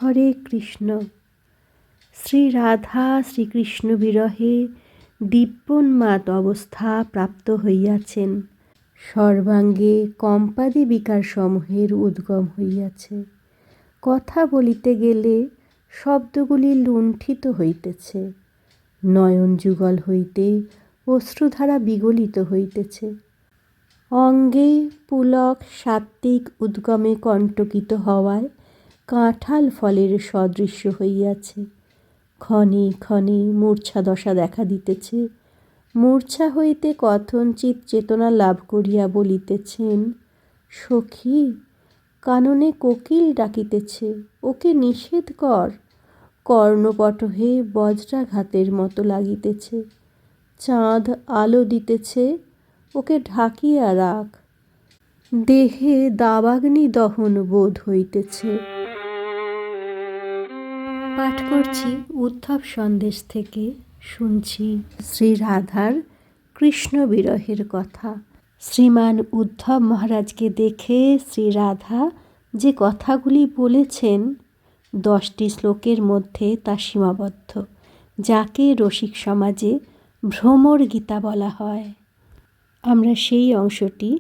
হরে কৃষ্ণ। শ্রী রাধা শ্রীকৃষ্ণ বিরহে দিব্যোন্মাদ অবস্থা প্রাপ্ত হইয়াছেন। সর্বাঙ্গে কম্পাদি বিকারসমূহের উদ্গম হইয়াছে। কথা বলিতে গেলে শব্দগুলি লুণ্ঠিত হইতেছে। নয়ন যুগল হইতে অশ্রুধারা বিগলিত হইতেছে। অঙ্গে পুলক সাত্ত্বিক উদ্গমে কণ্টকিত হওয়ায় কাঁঠাল ফলের সদৃশ্য হইয়াছে। ক্ষণে ক্ষণে মূর্ছাদশা দেখা দিতেছে। মূর্ছা হইতে কথঞ্চিৎ চেতনা লাভ করিয়া বলিতেছেন, সখী, কাননে কোকিল ডাকিতেছে, ওকে নিষেধ কর। কর্ণপটহে বজ্রাঘাতের মতো লাগিতেছে। চাঁদ আলো দিতেছে, ওকে ঢাকিয়া রাখ। দেহে দাবাগ্নি দহন বোধ হইতেছে। পাঠ করছি উদ্ধব সন্দেশ থেকে। শুনছি শ্রী রাধার কৃষ্ণ বিরহের কথা। শ্রীমান উদ্ধব মহারাজকে দেখে শ্রী রাধা যে কথাগুলি বলেছেন 10টি শ্লোকের মধ্যে তা সীমাবদ্ধ, যাকে রসিক সমাজে ভ্রমর গীতা বলা হয়। আমরা সেই অংশটি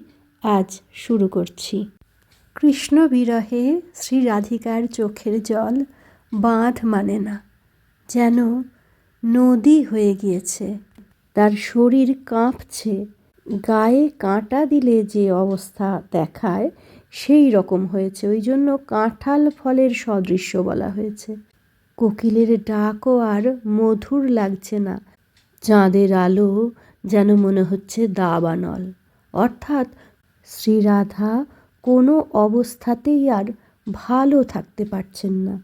আজ শুরু করছি। কৃষ্ণ বিরহে শ্রী রাধিকার চোখের জল বাঁধ মানে না, যেন নদী হয়ে গিয়েছে। তার শরীর কাঁপছে। গায়ে কাঁটা দিলে যে অবস্থা দেখায় সেই রকম হয়েছে। ওই জন্য কাঁঠাল ফলের সদৃশ্য বলা হয়েছে। কোকিলের ডাকও আর মধুর লাগছে না। চাঁদের আলো যেন মনে হচ্ছে দাবানল। অর্থাৎ শ্রীরাধা কোনো অবস্থাতেই আর ভালো থাকতে পারছেন না।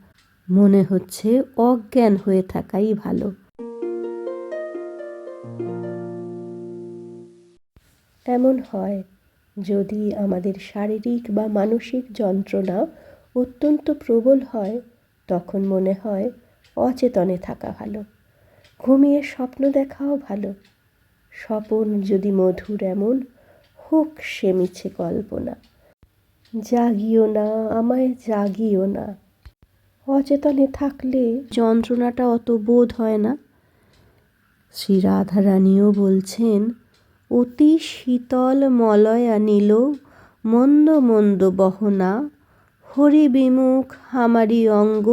মনে হচ্ছে অজ্ঞান হয়ে থাকাই ভালো। এমন হয়, যদি আমাদের শারীরিক বা মানসিক যন্ত্রণা অত্যন্ত প্রবল হয়, তখন মনে হয় অচেতনে থাকা ভালো, ঘুমিয়ে স্বপ্ন দেখাও ভালো। স্বপন যদি মধুর এমন, হোক সে মিছে কল্পনা। জাগিও না, আমায় জাগিও না। অচেতনে থাকলে যন্ত্রণাটা অত বোধ হয় না। শ্রী রাধারানীও বলছেন, অতি শীতল মলয়া নীল মন্দ মন্দ বহনা, হরি বিমুখ হামারি অঙ্গ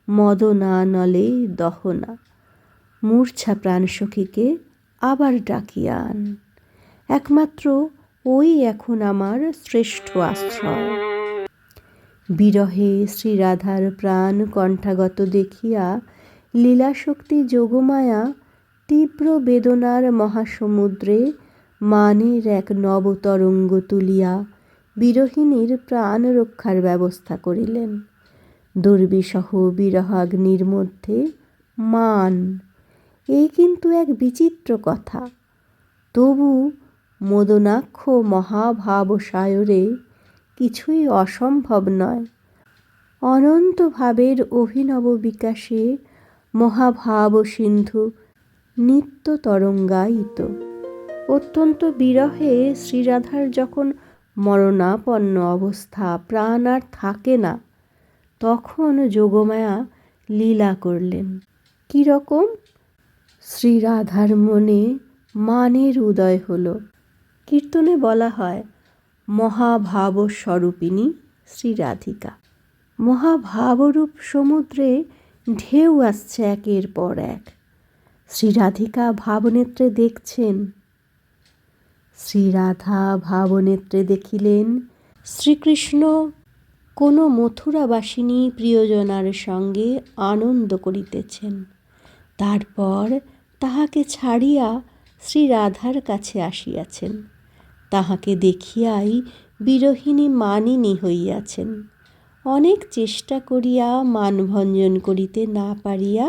মদনা নলে দহনা। মূর্ছা প্রাণসখীকে আবার ডাকিয়া আন, একমাত্র ওই এখন আমার শ্রেষ্ঠ আশ্রয়। বিরহে শ্রীরাধার প্রাণ কণ্ঠাগত দেখিয়া লীলাশক্তি যোগমায়া তীব্র বেদনার মহাসমুদ্রে মানের এক নবতরঙ্গ তুলিয়া বিরহিণীর প্রাণ রক্ষার ব্যবস্থা করিলেন। দুর্বিষহ বিরহাগ্নির মধ্যে মান, এই কিন্তু এক বিচিত্র কথা। তবু মদনাক্ষ মহাভাবসায়রে কিছুই অসম্ভব নয়। অনন্ত ভাবের অভিনব বিকাশে মহাভাব সিন্ধু নিত্য তরঙ্গায়িত। অত্যন্ত বিরহে শ্রীরাধার যখন মরণাপন্ন অবস্থা, প্রাণ আর থাকে না, তখন যোগমায়া লীলা করলেন। কীরকম? শ্রীরাধার মনে মানের উদয় হলো। কীর্তনে বলা হয়, মহাভাব স্বরূপিণী শ্রীরাধিকা। মহাভাবরূপ সমুদ্রে ঢেউ আসছে একের পর এক। শ্রীরাধিকা ভাবনেত্রে দেখছেন। শ্রীরাধা ভাবনেত্রে দেখিলেন শ্রীকৃষ্ণ কোনো মথুরাবাসিনী প্রিয়জনার সঙ্গে আনন্দ করিতেছেন। তারপর তাহাকে ছাড়িয়া শ্রীরাধার কাছে আসিয়াছেন। তাহাকে দেখিয়াই বিরহিণী মানিনী হইয়াছেন। অনেক চেষ্টা করিয়া মানভঞ্জন করিতে না পারিয়া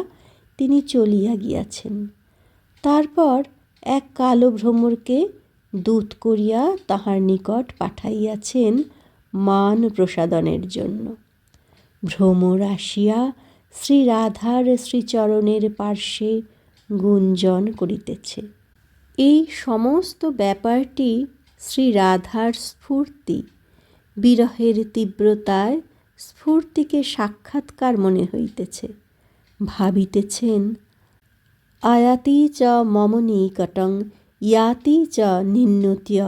তিনি চলিয়া গিয়াছেন। তারপর এক কালো ভ্রমরকে দূত করিয়া তাহার নিকট পাঠাইয়াছেন মান প্রসাদনের জন্য। ভ্রমর আসিয়া শ্রীরাধার শ্রীচরণের পার্শ্বে গুঞ্জন করিতেছে। এই সমস্ত ব্যাপারটি শ্রীরাধার স্ফূর্তি। বিরহের তীব্রতায় স্ফূর্তিকে সাক্ষাৎকার মনে হইতেছে। ভাবিতেছেন, আয়াতি চ মম নিকটং ইয়াতি চ নিন্নুত্য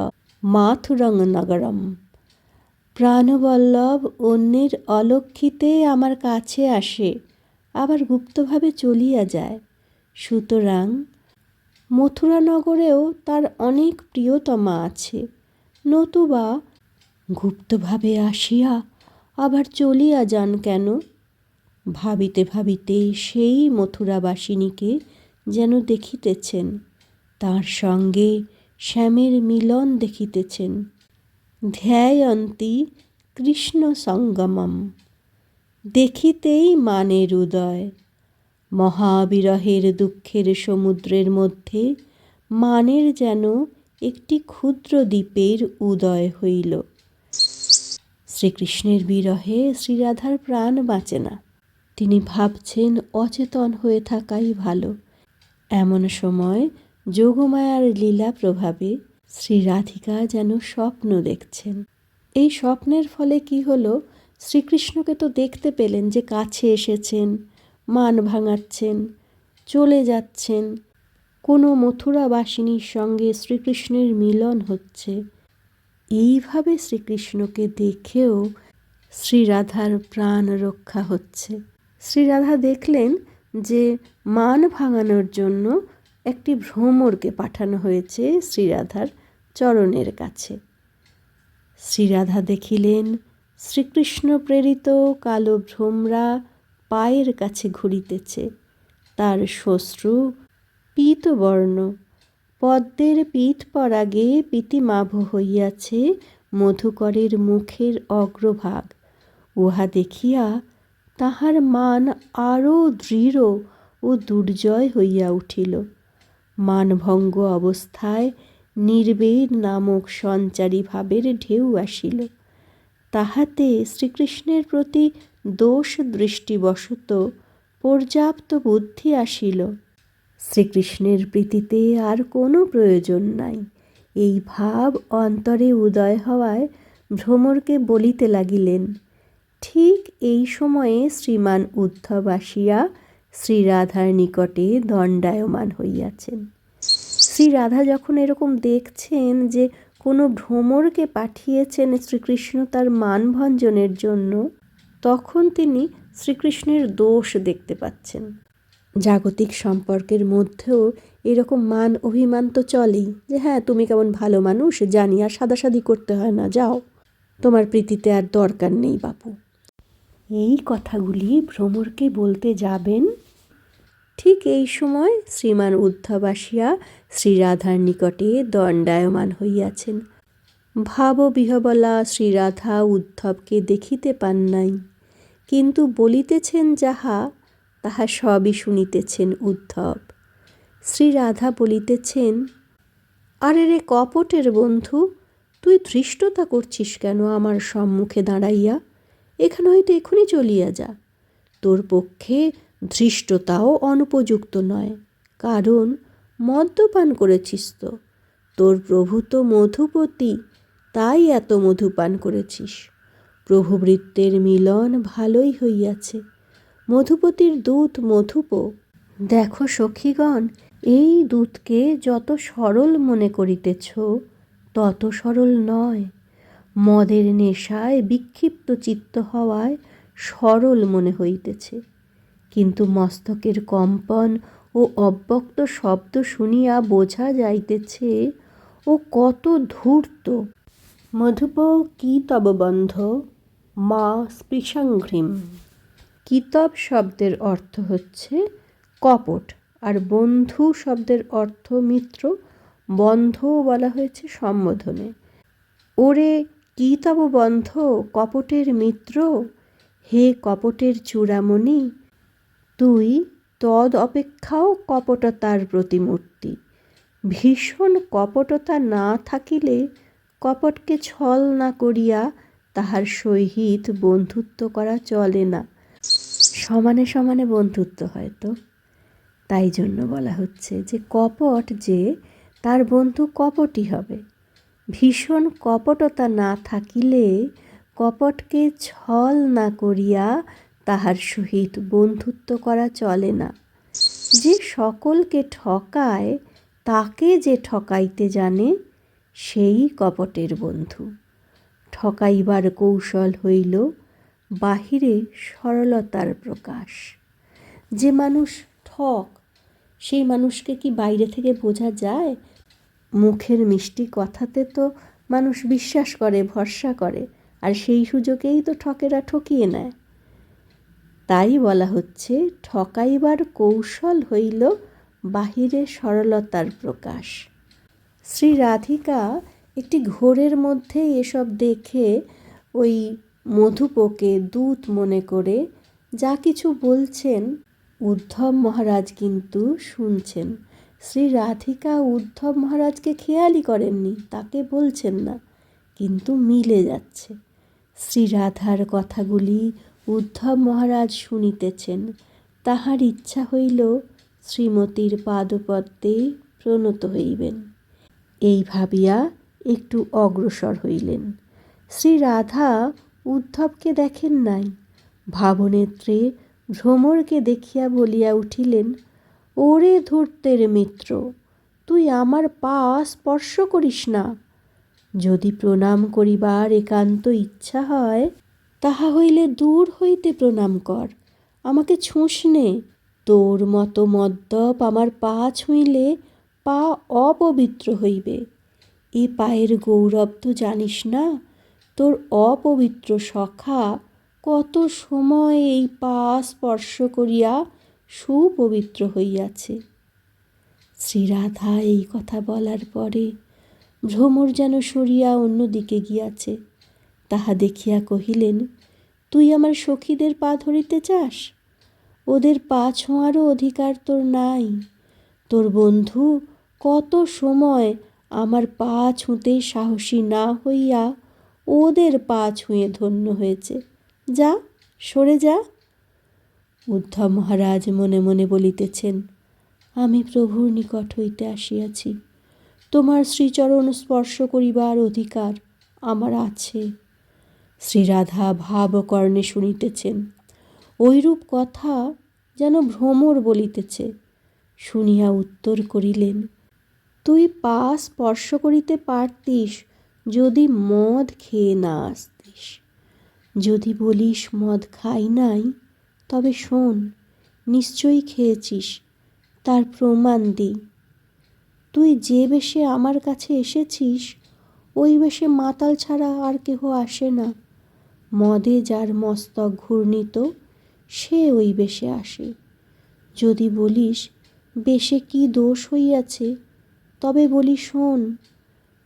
মাথুরং নগরম। প্রাণবল্লভ অন্যের অলক্ষিতে আমার কাছে আসে, আবার গুপ্তভাবে চলিয়া যায়। সুতরাং মথুরা নগরেও তার অনেক প্রিয়তমা আছে, নতুবা গুপ্তভাবে আসিয়া আবার চলিয়া যান কেন? ভাবিতে ভাবিতে সেই মথুরাবাসিনীকে যেন দেখিতেছেন, তার সঙ্গে শ্যামের মিলন দেখিতেছেন। ধ্যায়ন্তি কৃষ্ণ সঙ্গমম। দেখিতেই মানের উদয়। মহাবিরহের দুঃখের সমুদ্রের মধ্যে মানের যেন একটি ক্ষুদ্র দ্বীপের উদয় হইল। শ্রীকৃষ্ণের বিরহে শ্রীরাধার প্রাণ বাঁচে না। তিনি ভাবছেন অচেতন হয়ে থাকাই ভালো। এমন সময় যোগমায়ার লীলা প্রভাবে শ্রী রাধিকা যেন স্বপ্ন দেখছেন। এই স্বপ্নের ফলে কি হলো, শ্রীকৃষ্ণকে তো দেখতে পেলেন যে কাছে এসেছেন, মান ভাঙাচ্ছেন, চলে যাচ্ছেন। কোনো মথুরাবাসিনীর সঙ্গে শ্রীকৃষ্ণের মিলন হচ্ছে। এইভাবে শ্রীকৃষ্ণকে দেখেও শ্রীরাধার প্রাণ রক্ষা হচ্ছে। শ্রীরাধা দেখলেন যে মান ভাঙানোর জন্য একটি ভ্রমরকে পাঠানো হয়েছে শ্রীরাধার চরণের কাছে। শ্রীরাধা দেখিলেন শ্রীকৃষ্ণ প্রেরিত কালো ভ্রমরা পায়ের কাছে ঘুরিতেছে। তার শ্বশ্রু পীতবর্ণ, পদ্মের পীত পরাগে পীতিমাভ হইয়াছে মধুকরের মুখের অগ্রভাগ। উহা দেখিয়া তাহার মান আরও দৃঢ় ও দুর্জয় হইয়া উঠিল। মানভঙ্গ অবস্থায় নির্বেদ নামক সঞ্চারী ভাবের ঢেউ আসিল। তাহাতে শ্রীকৃষ্ণের প্রতি দোষ দৃষ্টিবশত পর্যাপ্ত বুদ্ধি আসিল। শ্রীকৃষ্ণের প্রীতিতে আর কোনো প্রয়োজন নাই, এই ভাব অন্তরে উদয় হওয়ায় ভ্রমরকে বলিতে লাগিলেন। ঠিক এই সময়ে শ্রীমান উদ্ধব আসিয়া শ্রীরাধার নিকটে দণ্ডায়মান হইয়াছেন। শ্রীরাধা যখন এরকম দেখছেন যে কোনো ভ্রমরকে পাঠিয়েছেন শ্রীকৃষ্ণ তার মানভঞ্জনের জন্য, তখন তিনি শ্রীকৃষ্ণের দোষ দেখতে পাচ্ছেন। জাগতিক সম্পর্কের মধ্যেও এরকম মান অভিমান তো চলেই, যে হ্যাঁ তুমি কেমন ভালো মানুষ জানি, আর সাদাসাদি করতে হয় না, যাও, তোমার প্রীতিতে আর দরকার নেই বাপু। এই কথাগুলি ভ্রমরকে বলতে যাবেন, ঠিক এই সময় শ্রীমান উদ্ধব আসিয়া শ্রীরাধার নিকটে দণ্ডায়মান হইয়াছেন। ভাববিহবলা শ্রীরাধা উদ্ধবকে দেখিতে পান নাই, কিন্তু বলিতেছেন যাহা তাহা সবই শুনিতেছেন উদ্ধব। শ্রীরাধা বলিতেছেন, আরে রে কপটের বন্ধু, তুই ধৃষ্টতা করছিস কেন আমার সম্মুখে দাঁড়াইয়া? এখানে হইতে এখনই চলিয়া যা। তোর পক্ষে ধৃষ্টতাও অনুপযুক্ত নয়, কারণ মদ্যপান করেছিস তো। তোর প্রভু তো মধুপতি, তাই এত মধুপান করেছিস। প্রভুবৃত্তের মিলন ভালোই হইয়াছে। মধুপতির দূত মধুপ। দেখো সখীগণ, এই দূতকে যত সরল মনে করিতেছ তত সরল নয়। মদের নেশায় বিক্ষিপ্ত চিত্ত হওয়ায় সরল মনে হইতেছে, কিন্তু মস্তকের কম্পন ও অব্যক্ত শব্দ শুনিয়া বোঝা যাইতেছে ও কত ধূর্ত। মধুপ কি তব বন্ধ মা স্পৃশাঘ্রিম। কিতব শব্দের অর্থ হচ্ছে কপট, আর বন্ধু শব্দের অর্থ মিত্র। বন্ধও বলা হয়েছে সম্বোধনে। ওরে কি তব বন্ধ, কপটের মিত্র, হে কপটের চূড়ামণি, তুই তদ অপেক্ষাও কপটতার প্রতিমূর্তি। ভীষণ কপটতা না থাকিলে কপটকে ছল না করিয়া তাহার সহিত বন্ধুত্ব করা চলে না। সমানে সমানে বন্ধুত্ব হয়তো, তাই জন্য বলা হচ্ছে যে কপট যে তার বন্ধু কপটই হবে। ভীষণ কপটতা না থাকিলে কপটকে ছল না করিয়া তাহার সহিত বন্ধুত্ব করা চলে না। যে সকলকে ঠকায় তাকে যে ঠকাইতে জানে সেই কপটের বন্ধু। ঠকাইবার কৌশল হইল বাহিরে সরলতার প্রকাশ। যে মানুষ ঠক সেই মানুষকে কি বাইরে থেকে বোঝা যায়? মুখের মিষ্টি কথাতে তো মানুষ বিশ্বাস করে, ভরসা করে, আর সেই সুযোগেই তো ঠকেরা ঠকিয়ে নেয়। তাই বলা হচ্ছে ঠকাইবার কৌশল হইল বাহিরে সরলতার প্রকাশ। শ্রী রাধিকা একটি ঘোরের মধ্যে এসব দেখে ওই মধুপকে দূত মনে করে যা কিছু বলছেন উদ্ধব মহারাজ কিন্তু শুনছেন। শ্রী রাধিকা উদ্ধব মহারাজকে খেয়ালই করেননি, তাকে বলছেন না, কিন্তু মিলে যাচ্ছে। শ্রী রাধার কথাগুলি উদ্ধব মহারাজ শুনিতেছেন। তাহার ইচ্ছা হইল শ্রীমতীর পাদপদ্মে প্রণত হইবেন। এই ভাবিয়া একটু অগ্রসর হইলেন। শ্রী রাধা উদ্ধবকে দেখেন নাই। ভাবনেত্রে ভ্রমরকে দেখিয়া বলিয়া উঠিলেন, ওরে ধূর্তের মিত্র, তুই আমার পা স্পর্শ করিস না। যদি প্রণাম করিবার একান্ত ইচ্ছা হয় তাহা হইলে দূর হইতে প্রণাম কর, আমাকে ছুঁস নে। তোর মতো মদ্যপ আমার পা ছুঁইলে পা অপবিত্র হইবে। এ পায়ের গৌরব তো জানিস না? তোর অপবিত্র সখা কত সময় এই পা স্পর্শ করিয়া সুপবিত্র হইয়াছে। শ্রীরাধা এই কথা বলার পরে ভ্রমর যেন সরিয়া অন্যদিকে গিয়াছে। তাহা দেখিয়া কহিলেন, তুই আমার সখীদের পা ধরিতে চাস? ওদের পা ছোঁয়ারও অধিকার তোর নাই। তোর বন্ধু কত সময় আমার পা ছুঁতে সাহসী না হইয়া ওদের পা ছুঁয়ে ধন্য হয়েছে। যা, সরে যা। উদ্ধব মহারাজ মনে মনে বলিতেছেন, আমি প্রভুর নিকট হইতে আসিয়াছি, তোমার শ্রীচরণ স্পর্শ করিবার অধিকার আমার আছে। শ্রীরাধা ভাবকর্ণে শুনিতেছেন। ঐরূপ কথা যেন ভ্রমর বলিতেছে। শুনিয়া উত্তর করিলেন, তুই পা স্পর্শ করিতে পারতিস যদি মদ খেয়ে না আসতিস। যদি বলিস মদ খাই নাই, তবে শোন, নিশ্চয়ই খেয়েছিস, তার প্রমাণ দিই। তুই যে বেশে আমার কাছে এসেছিস ওই বেশে মাতাল ছাড়া আর কেহ আসে না। মদে যার মস্তক ঘূর্ণিত সে ওই বেশে আসে। যদি বলিস বেশে কি দোষ হইয়াছে, তবে বলি শোন,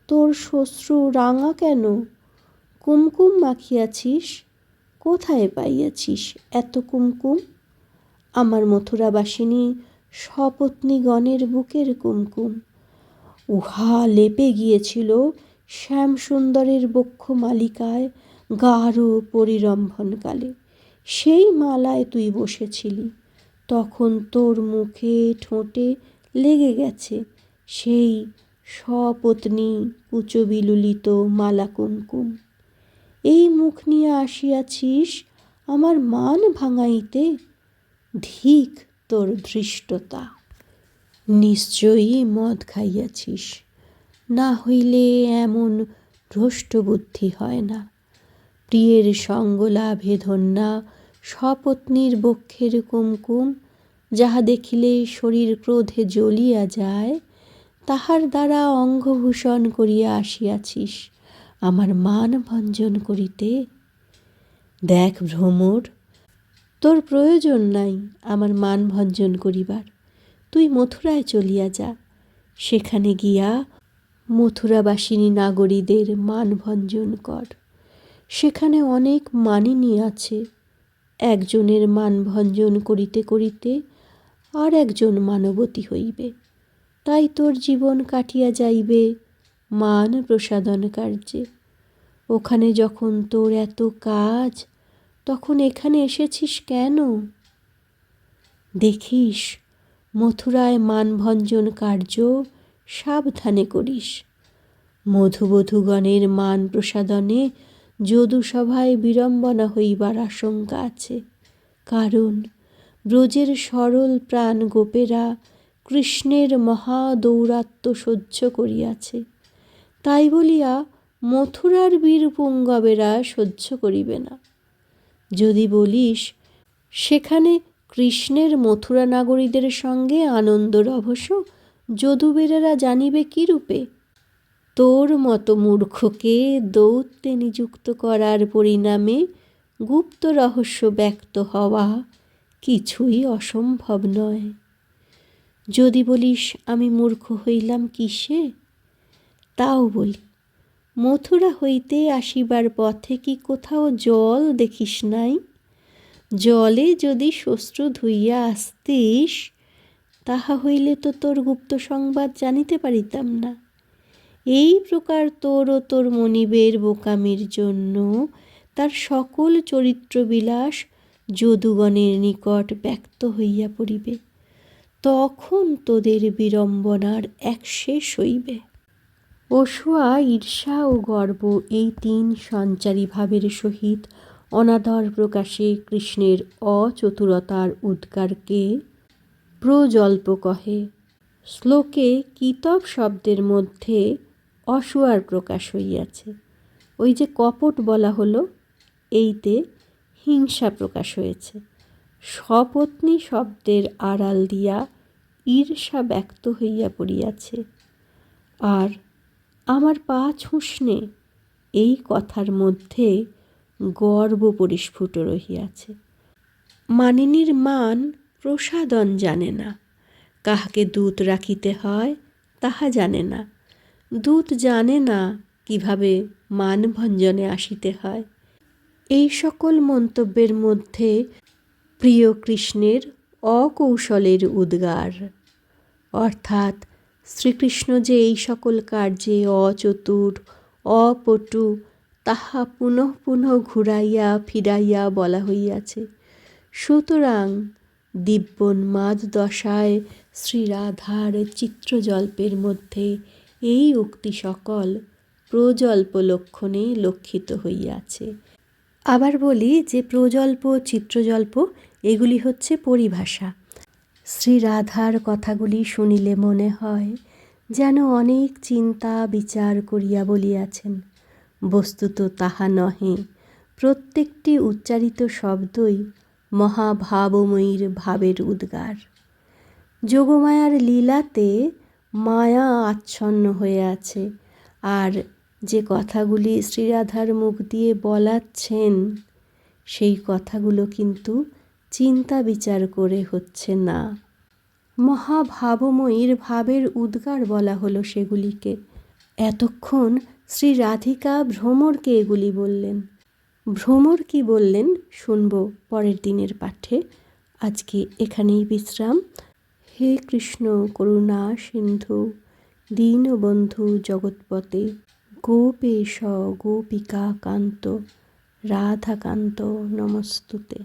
তোর শ্বশ্রু রাঙা কেন? কুমকুম মাখিয়াছিস? কোথায় পাইয়াছিস এত কুমকুম? আমার মথুরাবাসিনী সপত্নীগণের বুকের কুমকুম। উহা লেপে গিয়েছিল শ্যামসুন্দরের বক্ষ মালিকায় গাঢ় পরিরম্ভনকালে। সেই মালায় তুই বসেছিলি, তখন তোর মুখে ঠোঁটে লেগে গেছে সেই সপত্নী কুচবিলুলিত মালা কুমকুম। এই মুখ নিয়ে আসিয়াছিস আমার মান ভাঙাইতে। ধিক তোর ধৃষ্টতা। নিশ্চয়ই মদ খাইয়াছিস, না হইলে এমন ভ্রষ্ট বুদ্ধি হয় না। প্রিয়ের সঙ্গলাভে ধন্যা সপত্নীর বক্ষের কুমকুম, যাহা দেখিলে শরীর ক্রোধে জ্বলিয়া যায়, তাহার দ্বারা অঙ্গভূষণ করিয়া আসিয়াছিস আমার মান ভঞ্জন করিতে। দেখ ভ্রমর, তোর প্রয়োজন নাই আমার মান ভঞ্জন করিবার। তুই মথুরায় চলিয়া যা, সেখানে গিয়া মথুরাবাসিনী নাগরীদের মান ভঞ্জন কর। সেখানে অনেক মানিনী আছে। একজনের মান ভঞ্জন করিতে করিতে আর একজন মানবতী হইবে। তাই তোর জীবন কাটিয়া যাইবে মান প্রসাদন কার্যে। ওখানে যখন তোর এত কাজ, তখন এখানে এসেছিস কেন? দেখিস মথুরায় মানভঞ্জন কার্য সাবধানে করিস। মধুবধূগণের মান প্রসাদনে যদুসভায় বিড়ম্বনা হইবার আশঙ্কা আছে। কারণ ব্রজের সরল প্রাণ গোপেরা কৃষ্ণের মহাদৌরাত্ম্য সহ্য করিয়াছে, তাই বলিয়া মথুরার বীর পুঙ্গবেরা সহ্য করিবে না। যদি বলিস সেখানে কৃষ্ণের মথুরা নাগরীদের সঙ্গে আনন্দ রভস যদুবীরেরা জানিবে কি রূপে? তোর মতো মূর্খকে দৌত্যে নিযুক্ত করার পরিণামে গুপ্ত রহস্য ব্যক্ত হওয়া কিছুই অসম্ভব নয়। যদি বলিস আমি মূর্খ হইলাম কিসে? তাও বলি, মথুরা হইতে আসিবার পথে কি কোথাও জল দেখিস নাই? জলে যদি শ্বশ্রু ধুইয়া আসতিস, তাহা হইলে তো তোর গুপ্ত সংবাদ জানিতে পারিতাম না। এই প্রকার তোর ও তোর মনিবের বোকামির জন্য তার সকল চরিত্রবিলাস যদুগণের নিকট ব্যক্ত হইয়া পড়িবে। তখন তোদের বিড়ম্বনার এক শেষ হইবে। অসূয়া, ঈর্ষা ও গর্ব এই তিন সঞ্চারী ভাবের সহিত অনাদর প্রকাশে কৃষ্ণের অচতুরতার উদ্গারকে প্রজল্প কহে। শ্লোকে কিতব শব্দের মধ্যে অসূয়ার প্রকাশ হইয়াছে। ওই যে কপট বলা হলো, এইতে হিংসা প্রকাশ হয়েছে। সপত্নী শব্দের আড়াল দিয়া ঈর্ষা ব্যক্ত হইয়া পড়িয়াছে। আর আমার পা ছুঁসনে, এই কথার মধ্যে গর্ব পরিস্ফুট রহিয়াছে। মানিনীর মান প্রসাদন জানে না, কাহাকে দূত রাখিতে হয় তাহা জানে না, দূত জানে না কিভাবে মানভঞ্জনে আসিতে হয়। এই সকল মন্তব্যের মধ্যে প্রিয় কৃষ্ণের অকৌশলের উদ্গার, অর্থাৎ শ্রীকৃষ্ণ যে এই সকল কার্যে অচতুর অপটু, তাহা পুনঃ পুনঃ ঘুরাইয়া ফিরাইয়া বলা হইয়াছে। সুতরাং দিব্যোন্মাদ দশায় শ্রীরাধার চিত্রজল্পের মধ্যে এই উক্তি সকল প্রজল্প লক্ষণে লক্ষিত হইয়াছে। আবার বলি যে প্রজল্প চিত্রজল্প এগুলি হচ্ছে পরিভাষা। শ্রীরাধার কথাগুলি শুনিলে মনে হয় যেন অনেক চিন্তা বিচার করিয়া বলিয়াছেন। বস্তুত তাহা নহে। প্রত্যেকটি উচ্চারিত শব্দই মহাভাবময়ীর ভাবের উদ্গার। যোগমায়ার লীলাতে মায়া আচ্ছন্ন হয়ে আছে, আর যে কথাগুলি শ্রীরাধার মুখ দিয়ে বলাচ্ছেন সেই কথাগুলো কিন্তু চিন্তা বিচার করে হচ্ছে না। মহাভাবময়ীর ভাবের উদ্গার বলা হলো সেগুলিকে। এতক্ষণ শ্রী রাধিকা ভ্রমরকে এগুলি বললেন। ভ্রমর কি বললেন শুনব পরের দিনের পাঠে। আজকে এখানেই বিশ্রাম। হে কৃষ্ণ করুণা সিন্ধু দীনবন্ধু জগৎপতে গোপেশ গোপিকা কান্ত রাধাকান্ত নমস্তুতে।